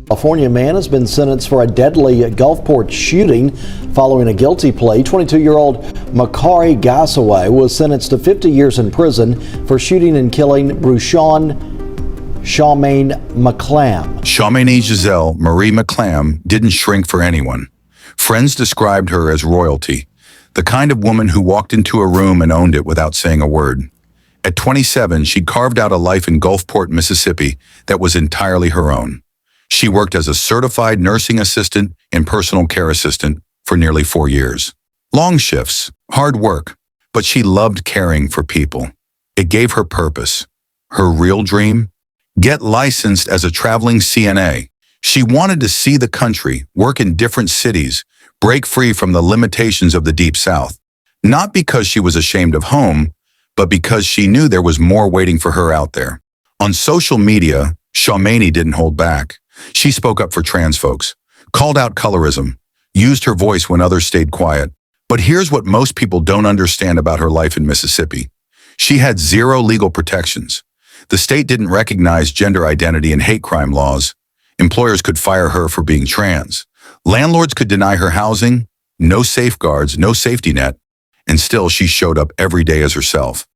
California man has been sentenced for a deadly Gulfport shooting following a guilty plea. 22-year-old Makhari Gasaway was sentenced to 50 years in prison for shooting and killing Shawmayne McClam. Shawmayne Makhari McClam didn't shrink for anyone. Friends described her as royalty, the kind of woman who walked into a room and owned it without saying a word. At 27, she carved out a life in Gulfport, Mississippi that was entirely her own. She worked as a certified nursing assistant and personal care assistant for nearly 4 years. Long shifts, hard work, but she loved caring for people. It gave her purpose. Her real dream? Get licensed as a traveling CNA. She wanted to see the country, work in different cities, break free from the limitations of the Deep South. Not because she was ashamed of home, but because she knew there was more waiting for her out there. On social media, Shawmayne didn't hold back. She spoke up for trans folks, called out colorism, used her voice when others stayed quiet. But here's what most people don't understand about her life in Mississippi. She had zero legal protections. The state didn't recognize gender identity and hate crime laws. Employers could fire her for being trans. Landlords could deny her housing, no safeguards, no safety net, and still she showed up every day as herself.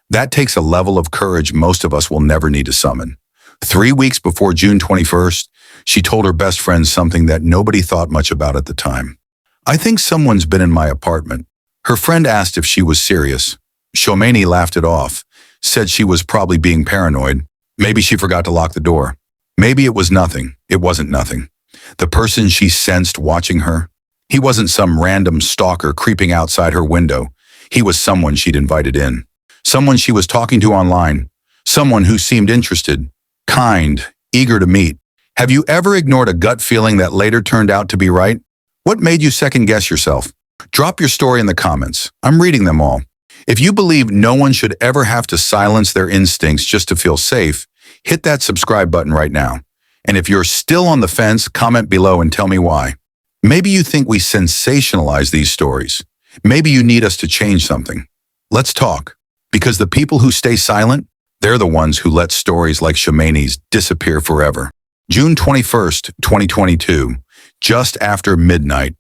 That takes a level of courage most of us will never need to summon. 3 weeks before June 21st, she told her best friend something that nobody thought much about at the time. "I think someone's been in my apartment." Her friend asked if she was serious. Shawmayne laughed it off, said she was probably being paranoid. Maybe she forgot to lock the door. Maybe it was nothing. It wasn't nothing. The person she sensed watching her, he wasn't some random stalker creeping outside her window. He was someone she'd invited in. Someone she was talking to online. Someone who seemed interested, kind, eager to meet. Have you ever ignored a gut feeling that later turned out to be right? What made you second-guess yourself? Drop your story in the comments. I'm reading them all. If you believe no one should ever have to silence their instincts just to feel safe, hit that subscribe button right now. And if you're still on the fence, comment below and tell me why. Maybe you think we sensationalize these stories. Maybe you need us to change something. Let's talk. Because the people who stay silent, they're the ones who let stories like Shawmayne's disappear forever. June 21st, 2022, just after midnight,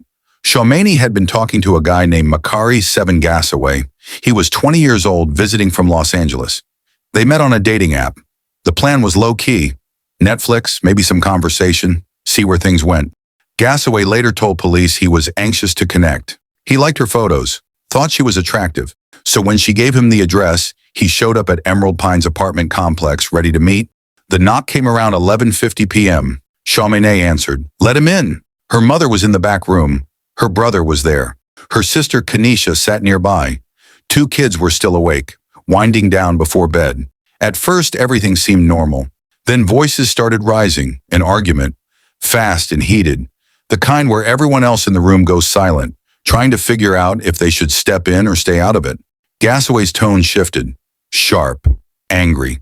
Shawmayne had been talking to a guy named Makhari Gasaway. He was 20 years old, visiting from Los Angeles. They met on a dating app. The plan was low-key. Netflix, maybe some conversation, see where things went. Gasaway later told police he was anxious to connect. He liked her photos, thought she was attractive. So when she gave him the address, he showed up at Emerald Pines apartment complex ready to meet. The knock came around 11:50 p.m. Shawmayne answered. "Let him in." Her mother was in the back room. Her brother was there. Her sister Kanisha sat nearby. 2 kids were still awake, winding down before bed. At first, everything seemed normal. Then voices started rising, an argument, fast and heated, the kind where everyone else in the room goes silent, trying to figure out if they should step in or stay out of it. Gasaway's tone shifted, sharp, angry.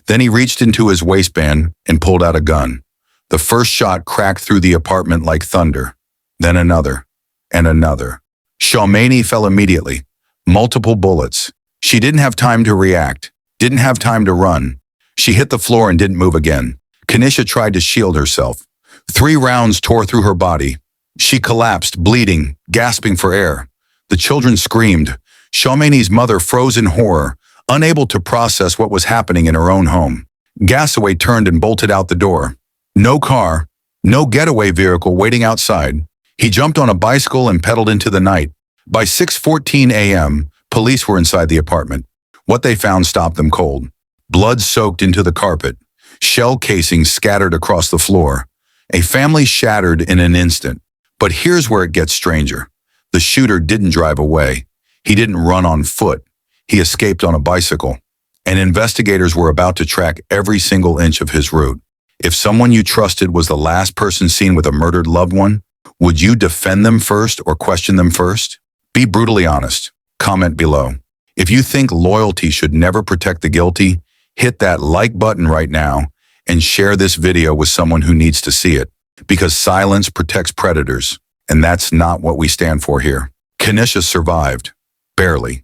Then he reached into his waistband and pulled out a gun. The first shot cracked through the apartment like thunder. Then another, and another. Shawmayne fell immediately. Multiple bullets. She didn't have time to react, didn't have time to run. She hit the floor and didn't move again. Kanisha tried to shield herself. 3 rounds tore through her body. She collapsed, bleeding, gasping for air. The children screamed. Shawmayne's mother froze in horror, unable to process what was happening in her own home. Gasaway turned and bolted out the door. No car, no getaway vehicle waiting outside. He jumped on a bicycle and pedaled into the night. By 6:14 a.m., police were inside the apartment. What they found stopped them cold. Blood soaked into the carpet. Shell casings scattered across the floor. A family shattered in an instant. But here's where it gets stranger. The shooter didn't drive away. He didn't run on foot. He escaped on a bicycle. And investigators were about to track every single inch of his route. If someone you trusted was the last person seen with a murdered loved one, would you defend them first or question them first? Be brutally honest. Comment below. If you think loyalty should never protect the guilty, hit that like button right now and share this video with someone who needs to see it. because silence protects predators, and that's not what we stand for here. Kenisha survived, barely.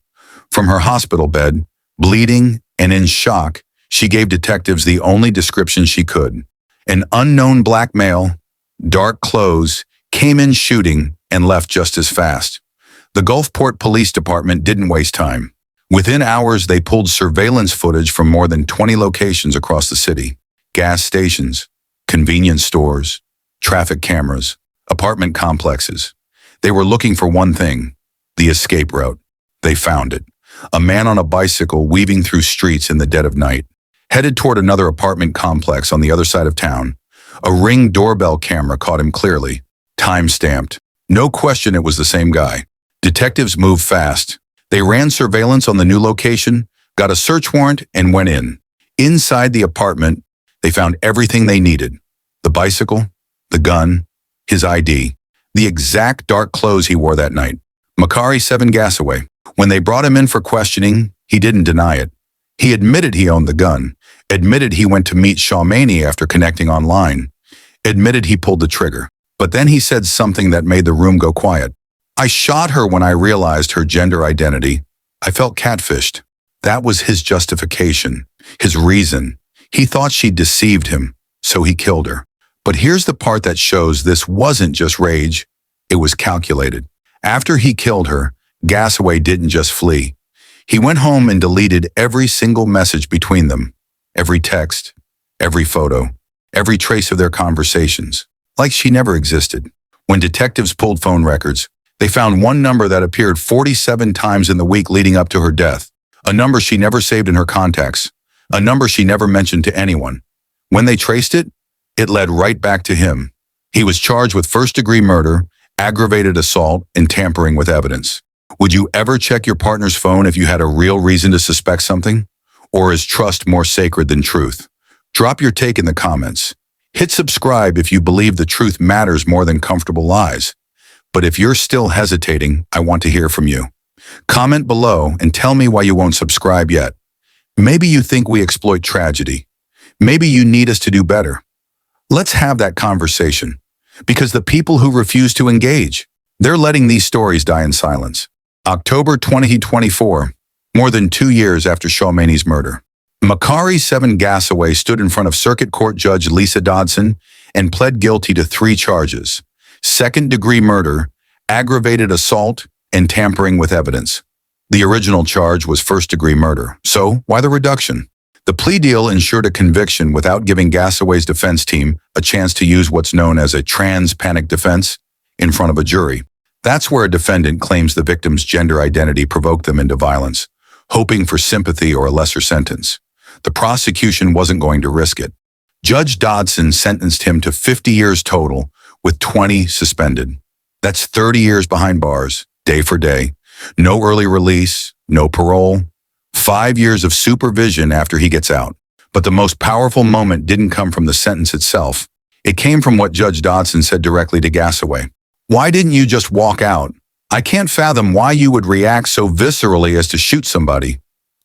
From her hospital bed, bleeding and in shock, she gave detectives the only description she could. An unknown black male, dark clothes, came in shooting and left just as fast. The Gulfport Police Department didn't waste time. Within hours, they pulled surveillance footage from more than 20 locations across the city. Gas stations, convenience stores, traffic cameras, apartment complexes. They were looking for one thing, the escape route. They found it. A man on a bicycle weaving through streets in the dead of night, headed toward another apartment complex on the other side of town. A Ring doorbell camera caught him clearly, time-stamped. No question it was the same guy. Detectives moved fast. They ran surveillance on the new location, got a search warrant, and went in. Inside the apartment, they found everything they needed. The bicycle, the gun, his ID, the exact dark clothes he wore that night. Makhari Gasaway. When they brought him in for questioning, he didn't deny it. He admitted he owned the gun, admitted he went to meet Shawmayne after connecting online, admitted he pulled the trigger. But then he said something that made the room go quiet. I shot her when I realized her gender identity. I felt catfished. That was his justification, his reason. He thought she deceived him, so he killed her. But here's the part that shows this wasn't just rage, it was calculated. After he killed her, Gasaway didn't just flee. He went home and deleted every single message between them, every text, every photo, every trace of their conversations, like she never existed. When detectives pulled phone records, they found one number that appeared 47 times in the week leading up to her death, a number she never saved in her contacts, a number she never mentioned to anyone. When they traced it, it led right back to him. He was charged with first-degree murder, aggravated assault, and tampering with evidence. Would you ever check your partner's phone if you had a real reason to suspect something? Or is trust more sacred than truth? Drop your take in the comments. Hit subscribe if you believe the truth matters more than comfortable lies. But if you're still hesitating, I want to hear from you. Comment below and tell me why you won't subscribe yet. Maybe you think we exploit tragedy. Maybe you need us to do better. Let's have that conversation. Because the people who refuse to engage, they're letting these stories die in silence. October 2024, more than 2 years after Shawmayne's murder. Makhari Gasaway stood in front of Circuit Court Judge Lisa Dodson and pled guilty to 3 charges: second-degree murder, aggravated assault, and tampering with evidence. The original charge was first-degree murder, so why the reduction? The plea deal ensured a conviction without giving Gasaway's defense team a chance to use what's known as a trans-panic defense in front of a jury. That's where a defendant claims the victim's gender identity provoked them into violence, hoping for sympathy or a lesser sentence. The prosecution wasn't going to risk it. Judge Dodson sentenced him to 50 years total, with 20 suspended. That's 30 years behind bars, day for day. No early release, no parole. 5 years of supervision after he gets out. But the most powerful moment didn't come from the sentence itself. It came from what Judge Dodson said directly to Gasaway. Why didn't you just walk out? I can't fathom why you would react so viscerally as to shoot somebody.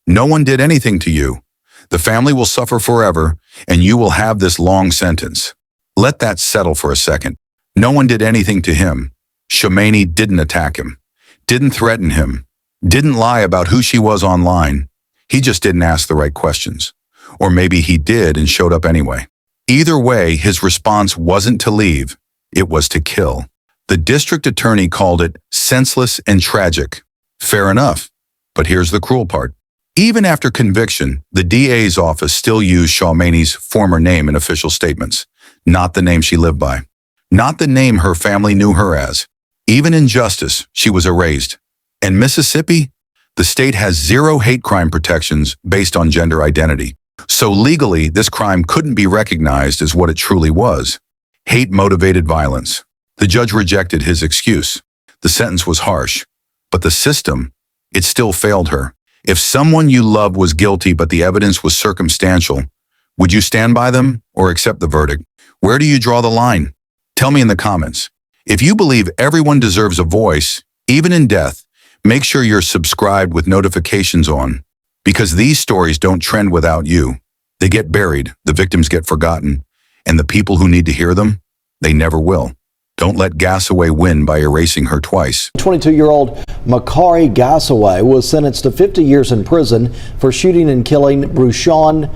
No one did anything to you. The family will suffer forever, and you will have this long sentence. Let that settle for a second. No one did anything to him. Shawmayne didn't attack him, didn't threaten him, didn't lie about who she was online. He just didn't ask the right questions. Or maybe he did and showed up anyway. Either way, his response wasn't to leave, it was to kill. The district attorney called it senseless and tragic. Fair enough. But here's the cruel part. Even after conviction, the DA's office still used Shawmayne's former name in official statements, not the name she lived by, not the name her family knew her as. Even in justice, she was erased. And Mississippi? The state has 0 hate crime protections based on gender identity. So legally, this crime couldn't be recognized as what it truly was: hate-motivated violence. The judge rejected his excuse. The sentence was harsh, but the system, it still failed her. If someone you love was guilty but the evidence was circumstantial, would you stand by them or accept the verdict? Where do you draw the line? Tell me in the comments. If you believe everyone deserves a voice, even in death, make sure you're subscribed with notifications on, because these stories don't trend without you. They get buried, the victims get forgotten, and the people who need to hear them, They never will. Don't let Gasaway win by erasing her twice. 22-year-old Makhari Gasaway was sentenced to 50 years in prison for shooting and killing Shawmayne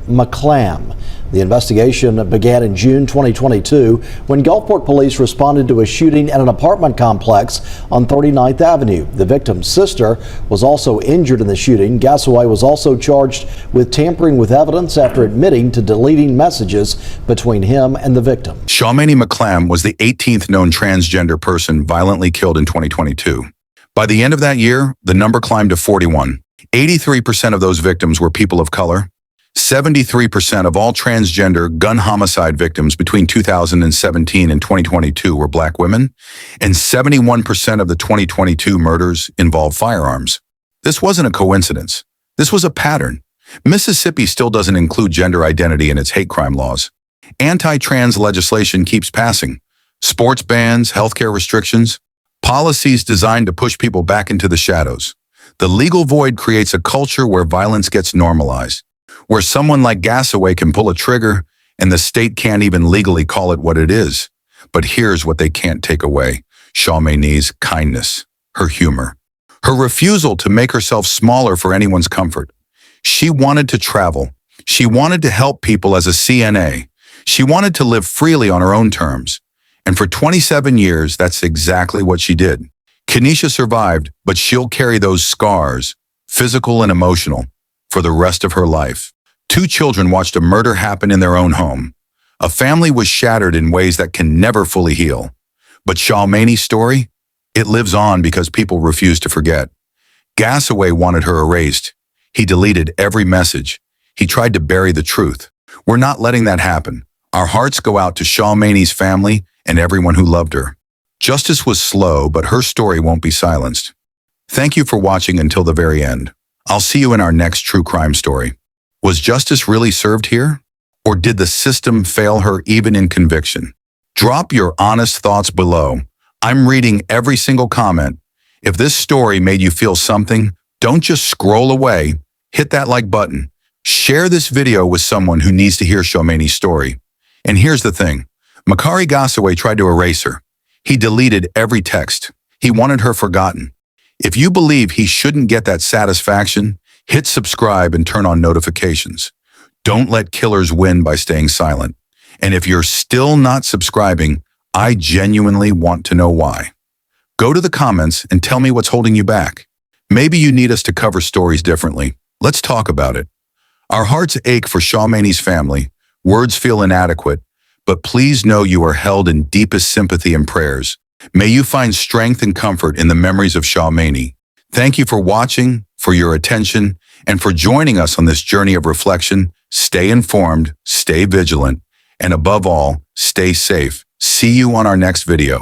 McClam. The investigation began in June 2022 when Gulfport police responded to a shooting at an apartment complex on 39th Avenue. The victim's sister was also injured in the shooting. Gasaway was also charged with tampering with evidence after admitting to deleting messages between him and the victim. Shawmayne McClam was the 18th known transgender person violently killed in 2022. By the end of that year, the number climbed to 41. 83% of those victims were people of color. 73% of all transgender gun homicide victims between 2017 and 2022 were black women, and 71% of the 2022 murders involved firearms. This wasn't a coincidence. This was a pattern. Mississippi still doesn't include gender identity in its hate crime laws. Anti-trans legislation keeps passing. Sports bans, healthcare restrictions, policies designed to push people back into the shadows. The legal void creates a culture where violence gets normalized, where someone like Gasaway can pull a trigger and the state can't even legally call it what it is. But here's what they can't take away: Shawmayne's kindness, her humor, her refusal to make herself smaller for anyone's comfort. She wanted to travel. She wanted to help people as a CNA. She wanted to live freely on her own terms. And for 27 years, that's exactly what she did. Kenesha survived, but she'll carry those scars, physical and emotional, for the rest of her life. 2 children watched a murder happen in their own home. A family was shattered in ways that can never fully heal. But Shawmayne's story? It lives on because people refuse to forget. Gasaway wanted her erased. He deleted every message. He tried to bury the truth. We're not letting that happen. Our hearts go out to Shawmayne's family and everyone who loved her. Justice was slow, but her story won't be silenced. Thank you for watching until the very end. I'll see you in our next true crime story. Was justice really served here? Or did the system fail her even in conviction? Drop your honest thoughts below. I'm reading every single comment. If this story made you feel something, don't just scroll away. Hit that like button. Share this video with someone who needs to hear Shawmayne's story. And here's the thing. Makhari Gasaway tried to erase her. He deleted every text. He wanted her forgotten. If you believe he shouldn't get that satisfaction, hit subscribe and turn on notifications. Don't let killers win by staying silent. And if you're still not subscribing, I genuinely want to know why. Go to the comments and tell me what's holding you back. Maybe you need us to cover stories differently. Let's talk about it. Our hearts ache for Shawmayne's family. Words feel inadequate, but please know you are held in deepest sympathy and prayers. May you find strength and comfort in the memories of Shawmayne. Thank you for watching, for your attention, and for joining us on this journey of reflection. Stay informed, stay vigilant, and above all, stay safe. See you on our next video.